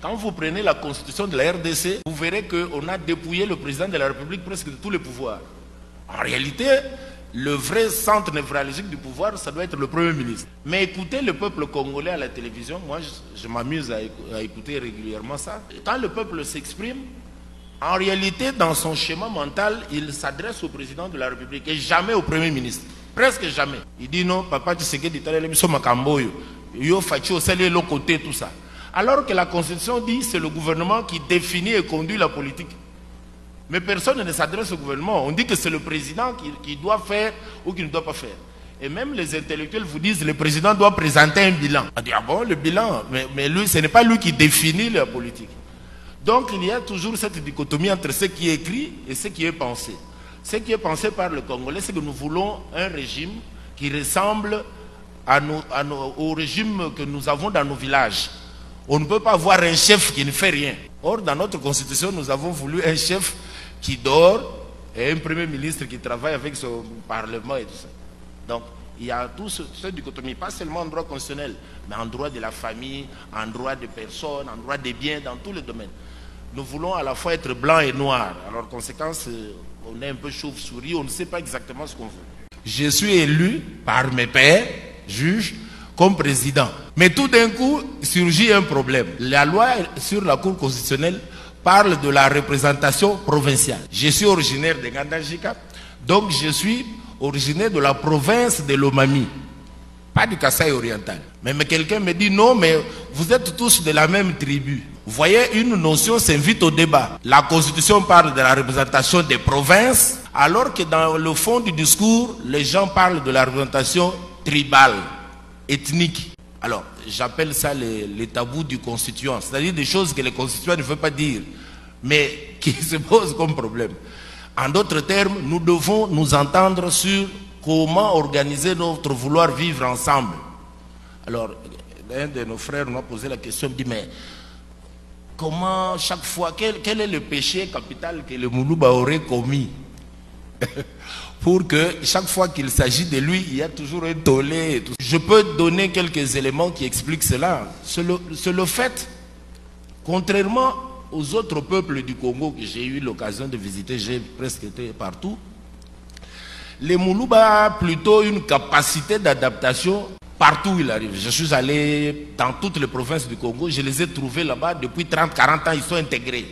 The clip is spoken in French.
Quand vous prenez la constitution de la RDC, vous verrez qu'on a dépouillé le président de la République presque de tous les pouvoirs. En réalité, le vrai centre névralgique du pouvoir, ça doit être le Premier ministre. Mais écoutez le peuple congolais à la télévision, moi je m'amuse à écouter régulièrement ça. Quand le peuple s'exprime, en réalité, dans son schéma mental, il s'adresse au président de la République et jamais au Premier ministre. Presque jamais. Il dit non, papa, tu sais que yo fachi au sel l'autre côté, tout ça. Alors que la Constitution dit c'est le gouvernement qui définit et conduit la politique. Mais personne ne s'adresse au gouvernement. On dit que c'est le président qui doit faire ou qui ne doit pas faire. Et même les intellectuels vous disent que le président doit présenter un bilan. On dit ah bon, le bilan, mais lui, ce n'est pas lui qui définit la politique. Donc il y a toujours cette dichotomie entre ce qui est écrit et ce qui est pensé. Ce qui est pensé par le Congolais, c'est que nous voulons un régime qui ressemble au régime que nous avons dans nos villages. On ne peut pas avoir un chef qui ne fait rien. Or, dans notre constitution, nous avons voulu un chef qui dort et un premier ministre qui travaille avec son parlement et tout ça. Donc, il y a tout ce dichotomie, pas seulement en droit constitutionnel, mais en droit de la famille, en droit des personnes, en droit des biens, dans tous les domaines. Nous voulons à la fois être blanc et noir. Alors, conséquence, on est un peu chauve-souris, on ne sait pas exactement ce qu'on veut. Je suis élu par mes pairs, juges, comme président. Mais tout d'un coup, surgit un problème. La loi sur la Cour constitutionnelle parle de la représentation provinciale. Je suis originaire de Ngandajika, donc je suis originaire de la province de l'Omami, pas du Kasaï oriental. Mais quelqu'un me dit non, mais vous êtes tous de la même tribu. Vous voyez, une notion s'invite au débat. La Constitution parle de la représentation des provinces, alors que dans le fond du discours, les gens parlent de la représentation tribale, ethnique. Alors, j'appelle ça les tabous du constituant, c'est-à-dire des choses que le constituant ne veut pas dire, mais qui se posent comme problème. En d'autres termes, nous devons nous entendre sur comment organiser notre vouloir vivre ensemble. Alors, l'un de nos frères nous a posé la question, il dit, mais comment chaque fois, quel est le péché capital que le Moulouba aurait commis pour que chaque fois qu'il s'agit de lui, il y a toujours un tollé. Je peux donner quelques éléments qui expliquent cela. C'est le fait, contrairement aux autres peuples du Congo que j'ai eu l'occasion de visiter, j'ai presque été partout, les Moulouba ont plutôt une capacité d'adaptation partout où ils arrivent. Je suis allé dans toutes les provinces du Congo, je les ai trouvés là-bas depuis 30-40 ans, ils sont intégrés.